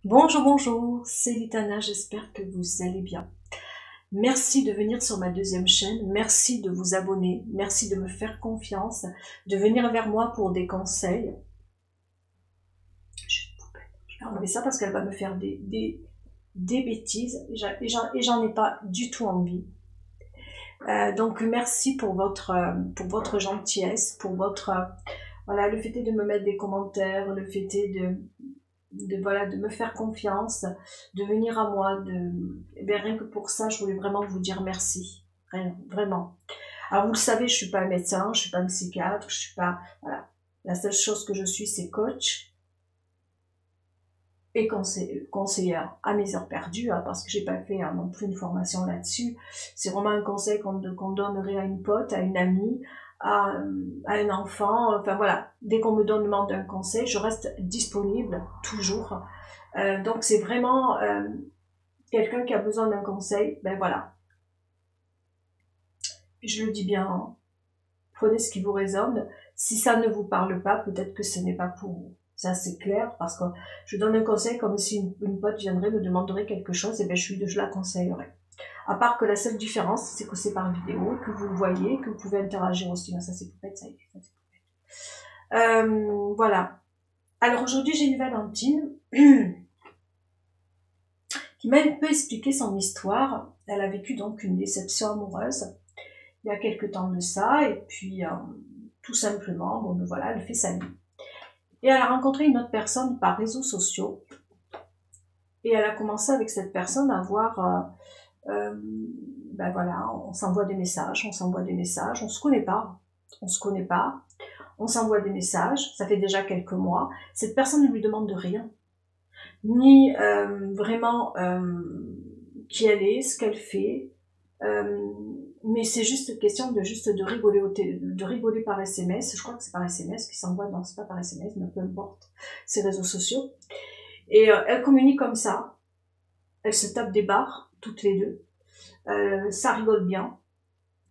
Bonjour, bonjour, c'est Litana, j'espère que vous allez bien. Merci de venir sur ma deuxième chaîne, merci de vous abonner, merci de me faire confiance, de venir vers moi pour des conseils. Je vais enlever ça parce qu'elle va me faire des bêtises et j'en ai pas du tout envie. Donc merci pour votre gentillesse, pour votre... voilà, le fait est de me mettre des commentaires, le fait est voilà, de me faire confiance, de venir à moi, eh bien, rien que pour ça, je voulais vraiment vous dire merci. Vraiment. Alors vous le savez, je suis pas un médecin, je suis pas un psychiatre, je suis pas, voilà. La seule chose que je suis, c'est coach et conseillère à mes heures perdues, hein, parce que j'ai pas fait non plus une formation là-dessus. C'est vraiment un conseil qu'on donnerait à une pote, à une amie, à un enfant. Enfin voilà, dès qu'on me demande un conseil, je reste disponible toujours. Donc c'est vraiment quelqu'un qui a besoin d'un conseil, ben voilà. Je le dis bien, hein, prenez ce qui vous résonne. Si ça ne vous parle pas, peut-être que ce n'est pas pour vous. Ça c'est clair, parce que je donne un conseil comme si une pote viendrait me demanderait quelque chose, et ben je la conseillerais. À part que la seule différence, c'est que c'est par vidéo, que vous le voyez, que vous pouvez interagir aussi. Ça c'est poupette, ça y est. Voilà. Alors aujourd'hui j'ai une Valentine qui m'a un peu expliqué son histoire. Elle a vécu donc une déception amoureuse il y a quelque temps de ça, et puis tout simplement, bon, voilà, elle fait sa vie. Et elle a rencontré une autre personne par réseaux sociaux, et elle a commencé avec cette personne à voir, ben voilà, on s'envoie des messages, on se connaît pas, on s'envoie des messages, ça fait déjà quelques mois, cette personne ne lui demande de rien, ni vraiment qui elle est, ce qu'elle fait, mais c'est juste question de rigoler de rigoler par SMS. Je crois que c'est par SMS qui s'envoie, non c'est pas par SMS, mais peu importe, ces réseaux sociaux. Et elles communiquent comme ça, elles se tapent des barres toutes les deux, ça rigole bien,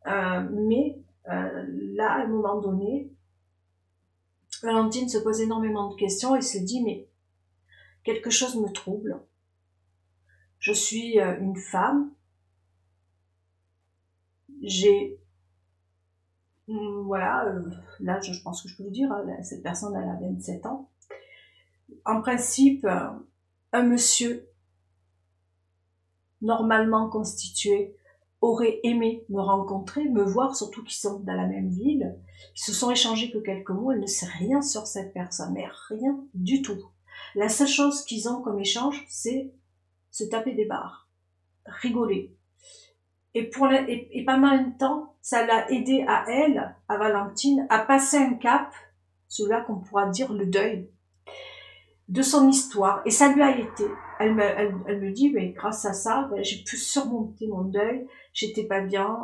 mais là à un moment donné, Valentine se pose énormément de questions et se dit mais quelque chose me trouble. Je suis une femme, j'ai voilà, là je pense que je peux le dire, cette personne elle a 27 ans. En principe, un monsieur normalement constitué aurait aimé me rencontrer, me voir, surtout qu'ils sont dans la même ville. Ils se sont échangés que quelques mots, elle ne sait rien sur cette personne, mais rien du tout. La seule chose qu'ils ont comme échange, c'est se taper des barres, rigoler. Et pendant un temps, ça l'a aidé à elle, à Valentine, à passer un cap, celui-là qu'on pourra dire le deuil, de son histoire. Et ça lui a été. Elle me dit, mais grâce à ça, ben, j'ai pu surmonter mon deuil. J'étais pas bien,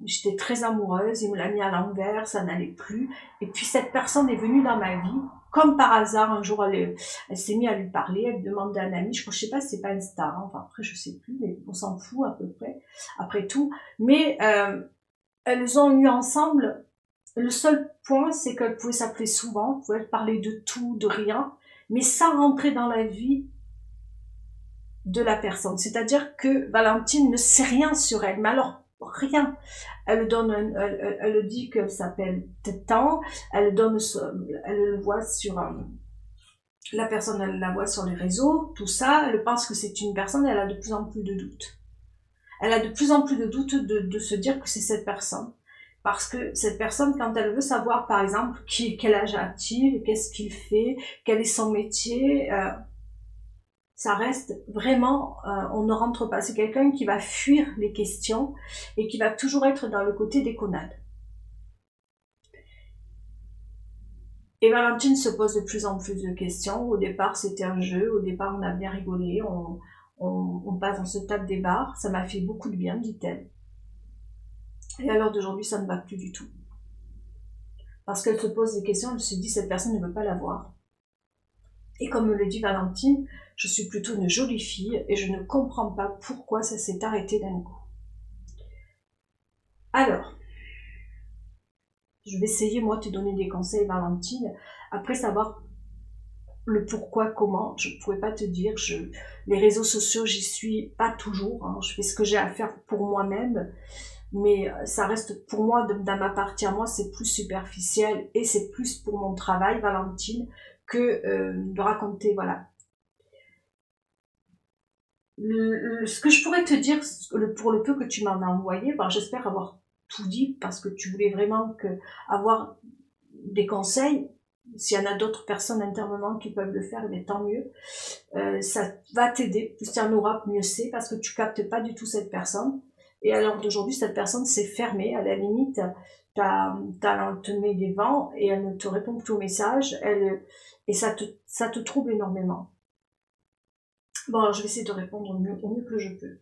j'étais très amoureuse, il me l'a mis à l'envers, ça n'allait plus. Et puis cette personne est venue dans ma vie, comme par hasard. Un jour, elle s'est mise à lui parler, elle demandait à un ami, je sais pas si c'est pas une star, hein, enfin après je sais plus, mais on s'en fout à peu près, après tout. Mais elles ont eu ensemble, le seul point, c'est qu'elles pouvaient s'appeler souvent, pouvaient parler de tout, de rien, mais sans rentrer dans la vie de la personne. C'est-à-dire que Valentine ne sait rien sur elle, mais alors rien. Elle dit qu'elle s'appelle tant, elle le voit sur la personne, elle la voit sur les réseaux, tout ça. Elle pense que c'est une personne, elle a de plus en plus de doutes. Elle a de plus en plus de doutes de se dire que c'est cette personne. Parce que cette personne, quand elle veut savoir, par exemple, quel âge a-t-il, qu'est-ce qu'il fait, quel est son métier, ça reste vraiment, on ne rentre pas. C'est quelqu'un qui va fuir les questions et qui va toujours être dans le côté déconnade. Et Valentine se pose de plus en plus de questions. Au départ, c'était un jeu. Au départ, on a bien rigolé. On passe, on se tape des barres. Ça m'a fait beaucoup de bien, dit-elle. Et à l'heure d'aujourd'hui, ça ne va plus du tout. Parce qu'elle se pose des questions, elle se dit, cette personne ne veut pas la voir. Et comme me le dit Valentine, je suis plutôt une jolie fille et je ne comprends pas pourquoi ça s'est arrêté d'un coup. Alors, je vais essayer, moi, de te donner des conseils, Valentine, après savoir le pourquoi, comment, je ne pourrais pas te dire. Les réseaux sociaux, j'y suis pas toujours. Hein. Je fais ce que j'ai à faire pour moi-même. Mais ça reste, pour moi, dans ma partie à moi, c'est plus superficiel. Et c'est plus pour mon travail, Valentine, que de raconter, voilà. Ce que je pourrais te dire, pour le peu que tu m'en as envoyé, ben, j'espère avoir tout dit, parce que tu voulais vraiment avoir des conseils. S'il y en a d'autres personnes intervenantes qui peuvent le faire, mais tant mieux. Ça va t'aider. Plus tu en auras, mieux c'est, parce que tu captes pas du tout cette personne. Et à l'heure d'aujourd'hui, cette personne s'est fermée. À la limite, elle te met des vents et elle ne te répond plus aux messages. Et ça te trouble énormément. Bon, je vais essayer de répondre au mieux que je peux.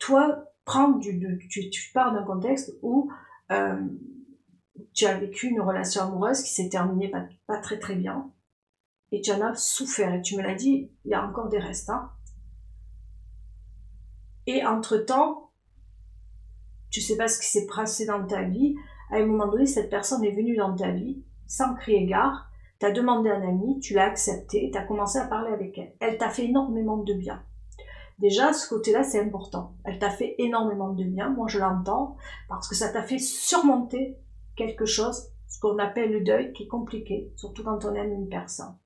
Toi, tu pars d'un contexte où tu as vécu une relation amoureuse qui s'est terminée pas très très bien. Et tu en as souffert. Et tu me l'as dit, il y a encore des restes. Hein. Et entre-temps, tu sais pas ce qui s'est passé dans ta vie. À un moment donné, cette personne est venue dans ta vie, sans crier gare. T'as demandé un ami, tu l'as accepté, t'as commencé à parler avec elle. Elle t'a fait énormément de bien. Déjà, ce côté-là, c'est important. Elle t'a fait énormément de bien, moi je l'entends, parce que ça t'a fait surmonter quelque chose, ce qu'on appelle le deuil, qui est compliqué, surtout quand on aime une personne.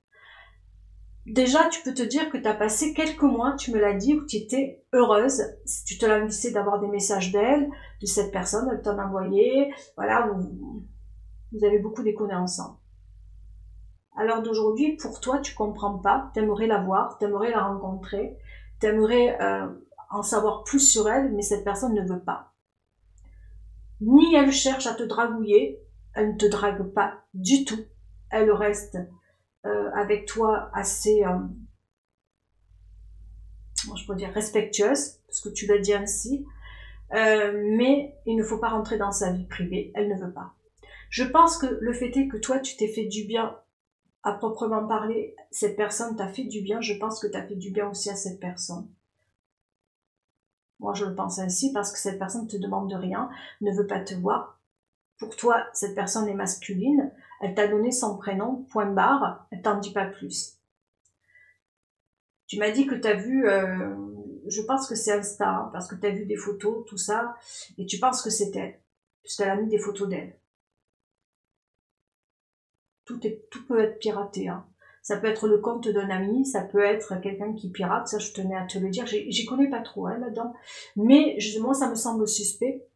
Déjà, tu peux te dire que tu as passé quelques mois, tu me l'as dit, où tu étais heureuse. Tu te l'as glissé d'avoir des messages d'elle, de cette personne, elle t'en a envoyé. Voilà, vous avez beaucoup déconné ensemble. À l'heure d'aujourd'hui, pour toi, tu comprends pas, t'aimerais la voir, t'aimerais la rencontrer, t'aimerais en savoir plus sur elle, mais cette personne ne veut pas. Ni elle cherche à te dragouiller, elle ne te drague pas du tout. Elle reste avec toi assez, je pourrais dire respectueuse, parce que tu l'as dit ainsi, mais il ne faut pas rentrer dans sa vie privée, elle ne veut pas. Je pense que le fait est que toi, tu t'es fait du bien à proprement parler, cette personne t'a fait du bien, je pense que tu as fait du bien aussi à cette personne. Moi, je le pense ainsi parce que cette personne ne te demande de rien, ne veut pas te voir. Pour toi, cette personne est masculine, elle t'a donné son prénom, point barre, elle t'en dit pas plus. Tu m'as dit que tu as vu, je pense que c'est Insta, hein, parce que tu as vu des photos, tout ça, et tu penses que c'est elle, puisqu'elle a mis des photos d'elle. Tout peut être piraté. Hein. Ça peut être le compte d'un ami, ça peut être quelqu'un qui pirate, ça je tenais à te le dire. J'y connais pas trop hein, là-dedans, mais moi ça me semble suspect.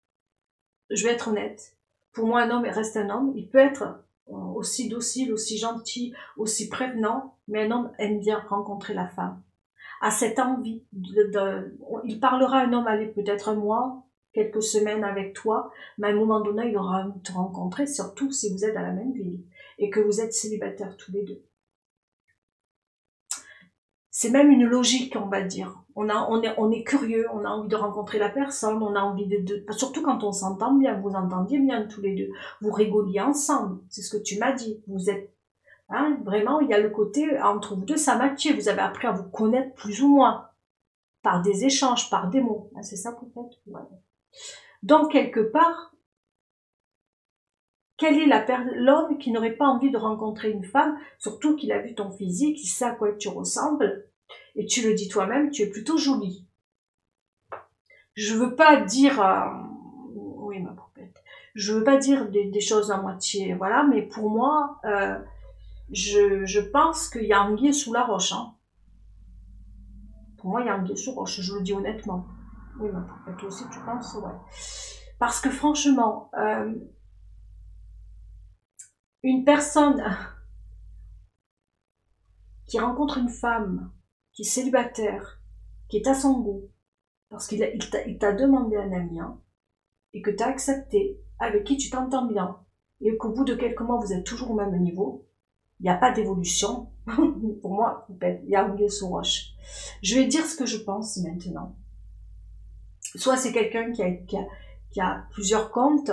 Je vais être honnête. Pour moi, un homme reste un homme. Il peut être aussi docile, aussi gentil, aussi prévenant, mais un homme aime bien rencontrer la femme. A cette envie il parlera un homme, allez, peut-être un mois, quelques semaines avec toi, mais à un moment donné, il aura envie de te rencontrer, surtout si vous êtes dans la même ville et que vous êtes célibataires tous les deux. C'est même une logique, on va dire. On est curieux, on a envie de rencontrer la personne, on a envie surtout quand on s'entend bien, vous entendiez bien tous les deux, vous rigoliez ensemble, c'est ce que tu m'as dit. Vous êtes, hein, vraiment, il y a le côté, entre vous deux, ça matchait, vous avez appris à vous connaître plus ou moins, par des échanges, par des mots. Ah, c'est ça peut-être? Ouais. Donc, quelque part, quel est l'homme qui n'aurait pas envie de rencontrer une femme, surtout qu'il a vu ton physique, il sait à quoi tu ressembles, et tu le dis toi-même, tu es plutôt jolie. Je veux pas dire, oui ma poupette, je veux pas dire des choses à moitié, voilà, mais pour moi, je pense qu'il y a anguille sous la roche. Hein. Pour moi, il y a anguille sous roche, je le dis honnêtement. Oui ma poupette, toi aussi tu penses, ouais. Parce que franchement, une personne qui rencontre une femme qui est célibataire, qui est à son goût, parce qu'il t'a demandé un ami, hein, et que tu as accepté, avec qui tu t'entends bien, et qu'au bout de quelques mois, vous êtes toujours au même niveau, il n'y a pas d'évolution. Pour moi, il y a anguille sous roche. Je vais dire ce que je pense maintenant. Soit c'est quelqu'un qui a plusieurs comptes,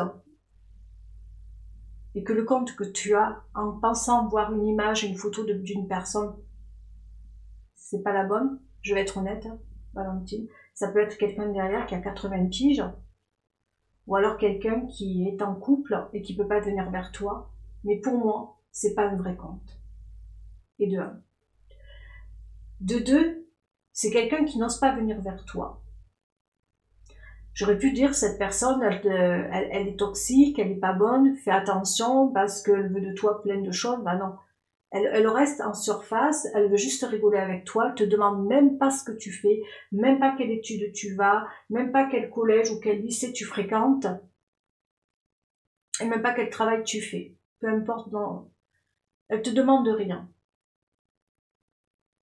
et que le compte que tu as, en pensant voir une image, une photo d'une personne, c'est pas la bonne, je vais être honnête, hein, Valentine. Ça peut être quelqu'un derrière qui a 80 piges, ou alors quelqu'un qui est en couple et qui peut pas venir vers toi. Mais pour moi, c'est pas un vrai compte. Et de un. De deux, c'est quelqu'un qui n'ose pas venir vers toi. J'aurais pu dire, cette personne, elle est toxique, elle est pas bonne, fais attention parce qu'elle veut de toi plein de choses. Ben non. Elle reste en surface, elle veut juste rigoler avec toi, elle te demande même pas ce que tu fais, même pas quelle étude tu vas, même pas quel collège ou quel lycée tu fréquentes, et même pas quel travail tu fais. Peu importe, non. Elle te demande rien.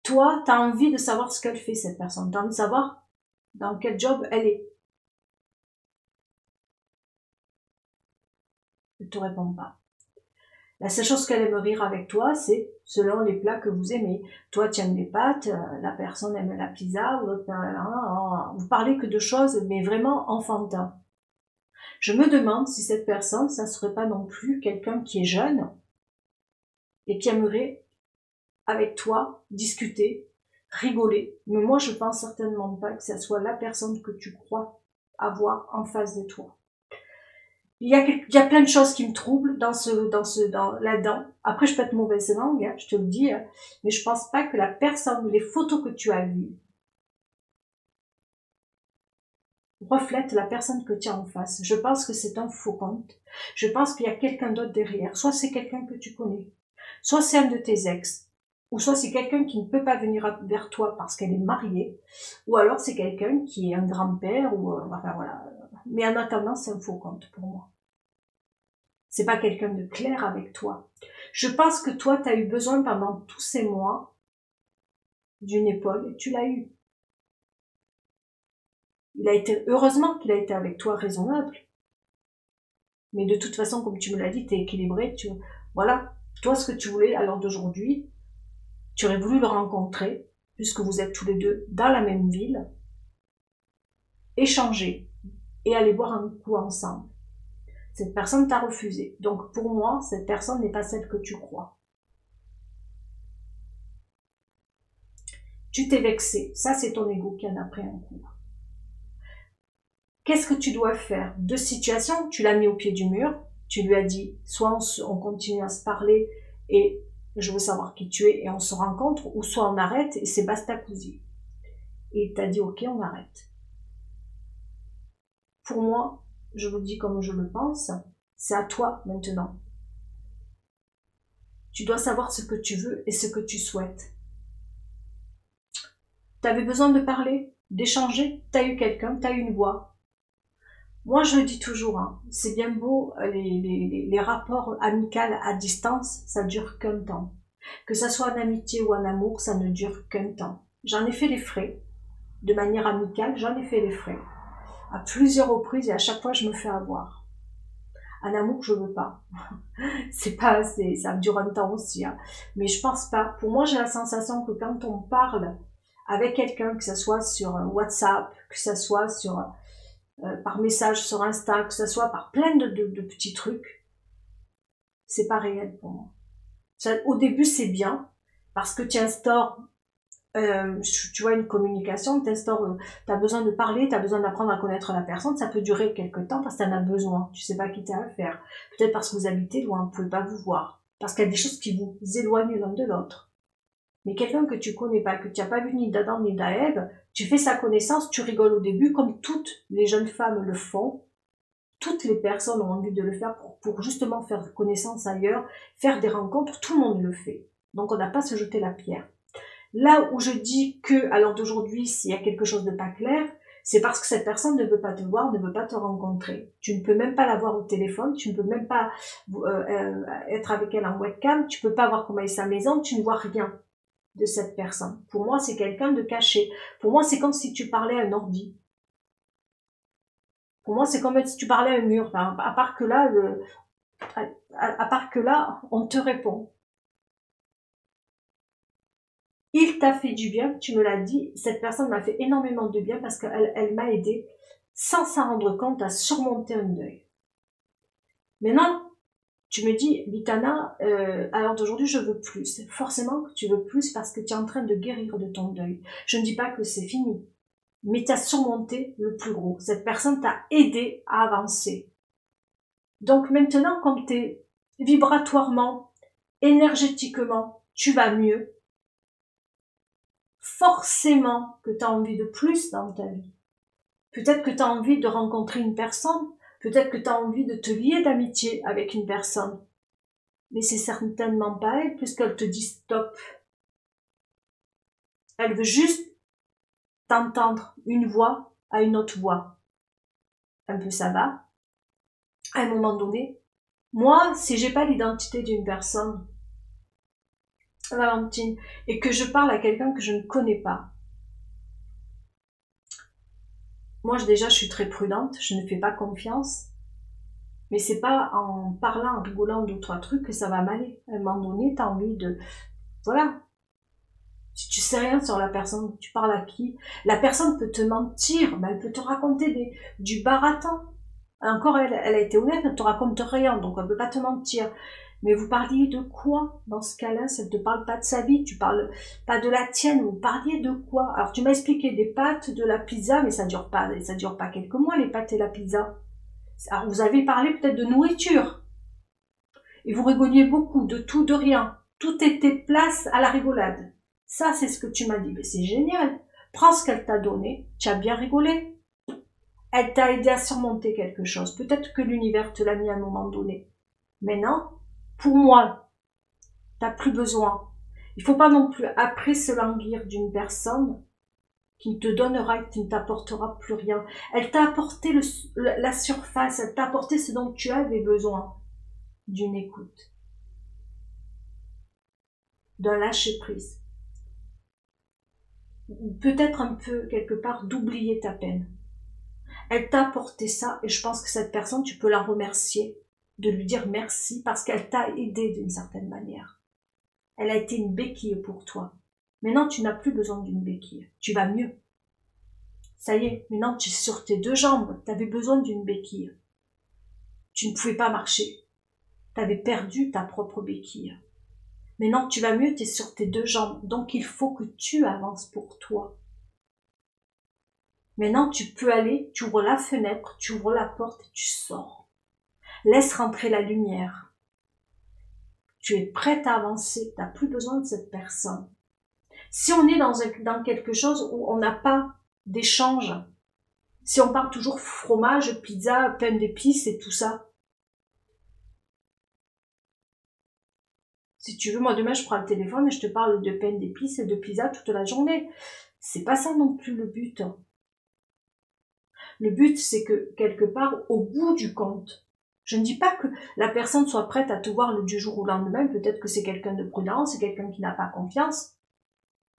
Toi, tu as envie de savoir ce qu'elle fait, cette personne. Tu as envie de savoir dans quel job elle est. Elle ne te répond pas. La seule chose qu'elle aime rire avec toi, c'est selon les plats que vous aimez. Toi, tu aimes les pâtes, la personne aime la pizza, ou l'autre, vous parlez que de choses, mais vraiment enfantins. Je me demande si cette personne, ça serait pas non plus quelqu'un qui est jeune et qui aimerait, avec toi, discuter, rigoler. Mais moi, je pense certainement pas que ça soit la personne que tu crois avoir en face de toi. Il y a plein de choses qui me troublent là-dedans. Après, je peux être mauvaise langue, hein, je te le dis, hein, mais je pense pas que la personne, les photos que tu as vues, reflètent la personne que tu as en face. Je pense que c'est un faux compte. Je pense qu'il y a quelqu'un d'autre derrière. Soit c'est quelqu'un que tu connais, soit c'est un de tes ex, ou soit c'est quelqu'un qui ne peut pas venir vers toi parce qu'elle est mariée, ou alors c'est quelqu'un qui est un grand-père, ou enfin voilà. Mais en attendant, c'est un faux compte pour moi. C'est pas quelqu'un de clair avec toi. Je pense que toi, tu as eu besoin pendant tous ces mois d'une épaule et tu l'as eu. Heureusement qu'il a été avec toi raisonnable. Mais de toute façon, comme tu me l'as dit, tu es équilibré. Voilà. Toi, ce que tu voulais à l'heure d'aujourd'hui, tu aurais voulu le rencontrer, puisque vous êtes tous les deux dans la même ville, échanger et aller boire un coup ensemble. Cette personne t'a refusé. Donc pour moi, cette personne n'est pas celle que tu crois. Tu t'es vexé. Ça, c'est ton ego qui en a pris un coup. Qu'est-ce que tu dois faire? Deux situations. Tu l'as mis au pied du mur. Tu lui as dit, soit on continue à se parler et je veux savoir qui tu es et on se rencontre, ou soit on arrête et c'est basta così. Et il t'a dit, ok, on arrête. Pour moi, je vous dis comme je le pense, c'est à toi maintenant. Tu dois savoir ce que tu veux et ce que tu souhaites. Tu avais besoin de parler, d'échanger, tu as eu quelqu'un, tu as eu une voix. Moi, je le dis toujours, hein, c'est bien beau, les rapports amicaux à distance, ça dure qu'un temps. Que ça soit en amitié ou en amour, ça ne dure qu'un temps. J'en ai fait les frais, de manière amicale, j'en ai fait les frais. À plusieurs reprises et à chaque fois, je me fais avoir. En amour, je veux pas. C'est pas assez, ça dure un temps aussi, hein. Mais je pense pas. Pour moi, j'ai la sensation que quand on parle avec quelqu'un, que ce soit sur WhatsApp, que ce soit par message sur Insta, que ce soit par plein de petits trucs, c'est pas réel pour moi. Au début, c'est bien, parce que tu instaures, tu vois, une communication, tu as besoin de parler, tu as besoin d'apprendre à connaître la personne, ça peut durer quelques temps parce que tu en as besoin, tu sais pas qui t'as à faire. Peut-être parce que vous habitez loin, vous pouvez pas vous voir, parce qu'il y a des choses qui vous éloignent l'un de l'autre. Mais quelqu'un que tu connais pas, que tu n'as pas vu ni d'Adam ni d'Ève, tu fais sa connaissance, tu rigoles au début, comme toutes les jeunes femmes le font. Toutes les personnes ont envie de le faire pour justement faire connaissance ailleurs, faire des rencontres, tout le monde le fait. Donc on n'a pas à se jeter la pierre. Là où je dis que, à l'heure d'aujourd'hui, s'il y a quelque chose de pas clair, c'est parce que cette personne ne veut pas te voir, ne veut pas te rencontrer. Tu ne peux même pas la voir au téléphone, tu ne peux même pas être avec elle en webcam, tu peux pas voir comment est sa maison, tu ne vois rien de cette personne. Pour moi, c'est quelqu'un de caché. Pour moi, c'est comme si tu parlais à un ordi. Pour moi, c'est comme si tu parlais à un mur. Enfin, à part que là, on te répond. Il t'a fait du bien, tu me l'as dit. Cette personne m'a fait énormément de bien parce qu'elle m'a aidé, sans s'en rendre compte, à surmonter un deuil. Maintenant, tu me dis, Litana, à l'heure d'aujourd'hui, je veux plus. Forcément que tu veux plus parce que tu es en train de guérir de ton deuil. Je ne dis pas que c'est fini, mais tu as surmonté le plus gros. Cette personne t'a aidé à avancer. Donc maintenant, comme tu es vibratoirement énergétiquement, tu vas mieux, forcément que tu as envie de plus dans ta vie. Peut-être que tu as envie de rencontrer une personne, peut-être que tu as envie de te lier d'amitié avec une personne. Mais c'est certainement pas elle, puisqu'elle te dit stop. Elle veut juste t'entendre une voix à une autre voix. Un peu ça va. À un moment donné, moi, si j'ai pas l'identité d'une personne, Valentine, et que je parle à quelqu'un que je ne connais pas, moi déjà je suis très prudente, je ne fais pas confiance, mais c'est pas en parlant, en rigolant deux, trois trucs que ça va m'aller. À un moment donné, t'as envie de... Voilà. Si tu sais rien sur la personne, tu parles à qui? La personne peut te mentir, mais elle peut te raconter du baratin. Encore elle a été honnête, elle te raconte rien, donc elle peut pas te mentir. Mais vous parliez de quoi dans ce cas-là? Si elle te parle pas de sa vie, tu parles pas de la tienne, vous parliez de quoi? Alors tu m'as expliqué des pâtes, de la pizza, mais ça dure pas quelques mois les pâtes et la pizza. Alors vous avez parlé peut-être de nourriture, et vous rigoliez beaucoup, de tout, de rien. Tout était place à la rigolade. Ça, c'est ce que tu m'as dit. Mais c'est génial. Prends ce qu'elle t'a donné, tu as bien rigolé. Elle t'a aidé à surmonter quelque chose. Peut-être que l'univers te l'a mis à un moment donné. Mais non, pour moi, t'as plus besoin. Il faut pas non plus après se languir d'une personne qui ne te donnera et qui ne t'apportera plus rien. Elle t'a apporté la surface, elle t'a apporté ce dont tu avais besoin, d'une écoute, d'un lâcher prise. Ou peut-être un peu, quelque part, d'oublier ta peine. Elle t'a apporté ça et je pense que cette personne, tu peux la remercier, de lui dire merci parce qu'elle t'a aidé d'une certaine manière. Elle a été une béquille pour toi. Maintenant, tu n'as plus besoin d'une béquille. Tu vas mieux. Ça y est, maintenant tu es sur tes deux jambes. Tu avais besoin d'une béquille. Tu ne pouvais pas marcher. Tu avais perdu ta propre béquille. Maintenant tu vas mieux, tu es sur tes deux jambes. Donc il faut que tu avances pour toi. Maintenant tu peux aller, tu ouvres la fenêtre, tu ouvres la porte et tu sors. Laisse rentrer la lumière. Tu es prête à avancer, tu n'as plus besoin de cette personne. Si on est dans quelque chose où on n'a pas d'échange, si on parle toujours fromage, pizza, pain d'épices et tout ça, si tu veux, moi demain je prends le téléphone et je te parle de pain d'épices et de pizza toute la journée. C'est pas ça non plus le but. Le but c'est que quelque part, au bout du compte, je ne dis pas que la personne soit prête à te voir du jour au lendemain, peut-être que c'est quelqu'un de prudent, c'est quelqu'un qui n'a pas confiance,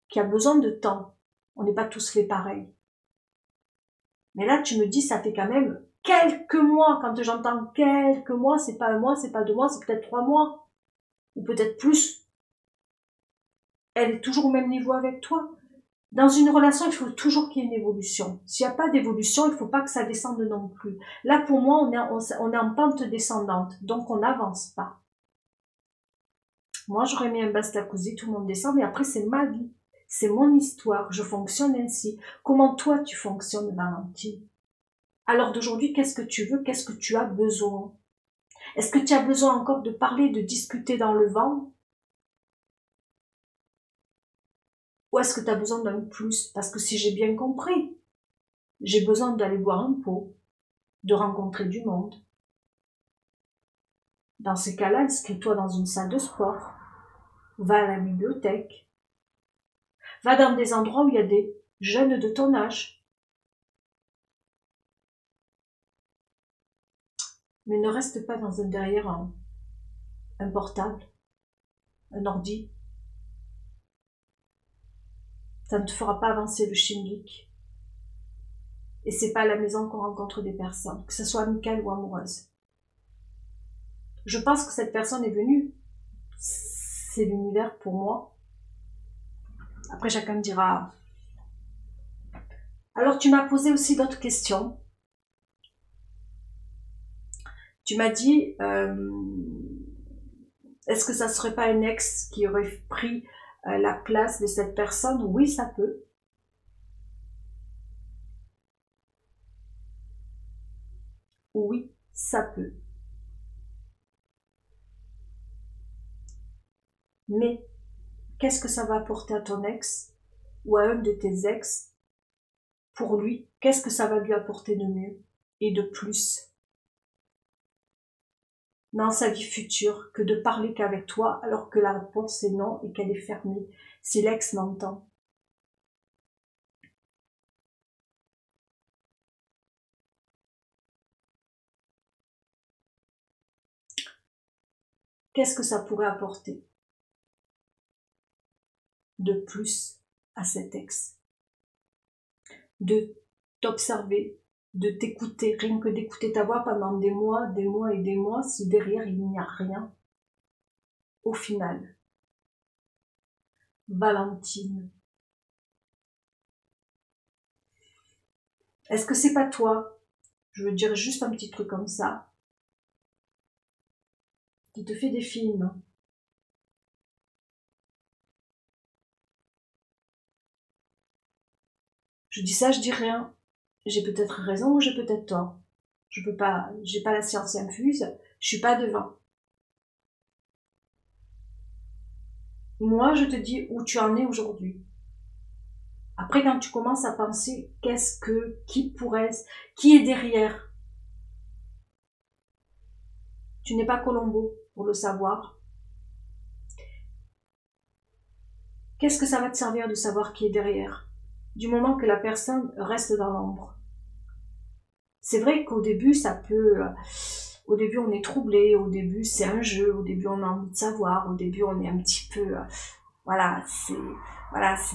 qui a besoin de temps. On n'est pas tous faits pareil. Mais là, tu me dis, ça fait quand même quelques mois. Quand j'entends quelques mois, c'est pas un mois, c'est pas 2 mois, c'est peut-être 3 mois. Ou peut-être plus. Elle est toujours au même niveau avec toi. Dans une relation, il faut toujours qu'il y ait une évolution. S'il n'y a pas d'évolution, il ne faut pas que ça descende non plus. Là, pour moi, on est en pente descendante. Donc, on n'avance pas. Moi, j'aurais mis un basta cosy, tout le monde descend, mais après, c'est ma vie. C'est mon histoire. Je fonctionne ainsi. Comment toi, tu fonctionnes, Valentine? Alors d'aujourd'hui, qu'est-ce que tu veux? Qu'est-ce que tu as besoin? Est-ce que tu as besoin encore de parler, de discuter dans le vent? Ou est-ce que tu as besoin d'un plus? Parce que si j'ai bien compris, j'ai besoin d'aller boire un pot, de rencontrer du monde. Dans ces cas-là, inscris-toi dans une salle de sport, va à la bibliothèque, va dans des endroits où il y a des jeunes de ton âge. Mais ne reste pas derrière un portable, un ordi. Ça ne te fera pas avancer le chimique. Et c'est pas à la maison qu'on rencontre des personnes, que ce soit amicale ou amoureuse. Je pense que cette personne est venue. C'est l'univers pour moi. Après, chacun me dira. Alors, tu m'as posé aussi d'autres questions. Tu m'as dit, est-ce que ça serait pas un ex qui aurait pris la place de cette personne? Oui, ça peut. Oui, ça peut. Mais qu'est-ce que ça va apporter à ton ex ou à un de tes ex pour lui? Qu'est-ce que ça va lui apporter de mieux et de plus dans sa vie future que de parler qu'avec toi alors que la réponse est non et qu'elle est fermée si l'ex m'entend? Qu'est-ce que ça pourrait apporter de plus à cet ex? De t'observer, de t'écouter, rien que d'écouter ta voix pendant des mois et des mois, si derrière il n'y a rien. Au final, Valentine, est-ce que c'est pas toi, je veux dire juste un petit truc comme ça, qui te fait des films? Je dis ça, je dis rien. J'ai peut-être raison ou j'ai peut-être tort. Je peux pas, j'ai pas la science infuse, je suis pas devin. Moi, je te dis où tu en es aujourd'hui. Après, quand tu commences à penser, qui est derrière? Tu n'es pas Colombo pour le savoir. Qu'est-ce que ça va te servir de savoir qui est derrière? Du moment que la personne reste dans l'ombre. C'est vrai qu'au début, au début on est troublé, au début c'est un jeu, au début on a envie de savoir, au début on est un petit peu, voilà, c'est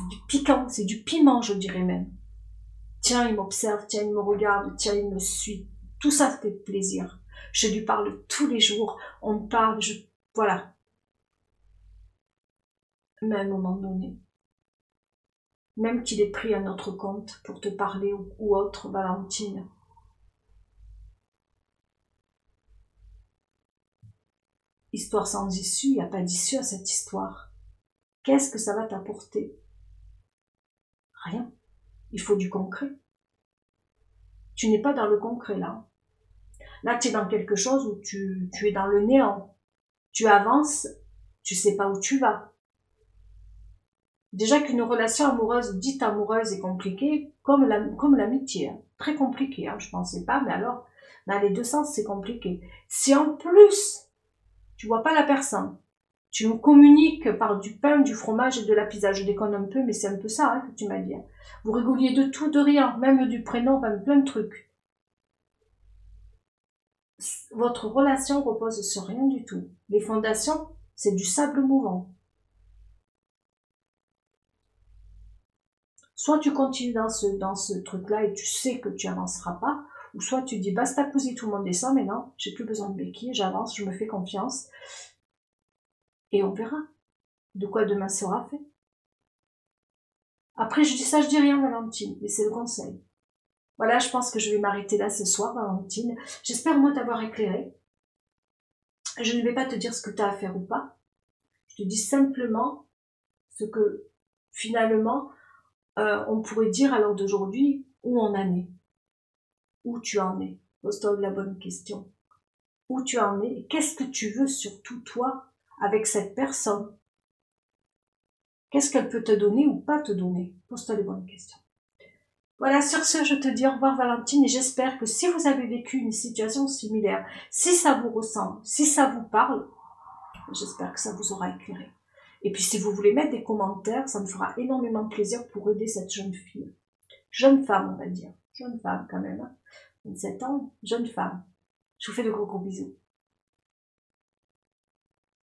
du piquant, c'est du piment, je dirais même. Tiens, il m'observe, tiens, il me regarde, tiens, il me suit. Tout ça fait plaisir. Je lui parle tous les jours, on parle, voilà. Mais à un moment donné, même qu'il ait pris un autre compte pour te parler ou autre, Valentine, histoire sans issue, il n'y a pas d'issue à cette histoire. Qu'est-ce que ça va t'apporter? Rien. Il faut du concret. Tu n'es pas dans le concret là. Là, tu es dans quelque chose où tu es dans le néant. Tu avances, tu sais pas où tu vas. Déjà qu'une relation amoureuse, dite amoureuse, est compliquée, comme l'amitié. Hein. Très compliqué, hein, je pensais pas, mais alors, dans les deux sens, c'est compliqué. Si en plus, tu vois pas la personne, tu nous communiques par du pain, du fromage et de la pizza. Je déconne un peu, mais c'est un peu ça hein, que tu m'as dit. Hein. Vous rigoliez de tout, de rien, même du prénom, même plein de trucs. Votre relation repose sur rien du tout. Les fondations, c'est du sable mouvant. Soit tu continues dans ce truc-là et tu sais que tu avanceras pas, ou soit tu dis basta così, tout le monde descend, mais non, j'ai plus besoin de béquilles, j'avance, je me fais confiance, et on verra de quoi demain sera fait. Après, je dis ça, je dis rien, Valentine, mais c'est le conseil. Voilà, je pense que je vais m'arrêter là ce soir, Valentine. J'espère, moi, t'avoir éclairé. Je ne vais pas te dire ce que tu as à faire ou pas. Je te dis simplement ce que, finalement, on pourrait dire à l'heure d'aujourd'hui où on en est. Où tu en es. Pose-toi la bonne question. Où tu en es et qu'est-ce que tu veux surtout, toi, avec cette personne? Qu'est-ce qu'elle peut te donner ou pas te donner? Pose-toi les bonnes questions. Voilà, sur ce, je te dis au revoir Valentine et j'espère que si vous avez vécu une situation similaire, si ça vous ressemble, si ça vous parle, j'espère que ça vous aura éclairé. Et puis si vous voulez mettre des commentaires, ça me fera énormément plaisir pour aider cette jeune fille. Jeune femme, on va dire. Jeune femme quand même. Hein. 27 ans, jeune femme. Je vous fais de gros bisous.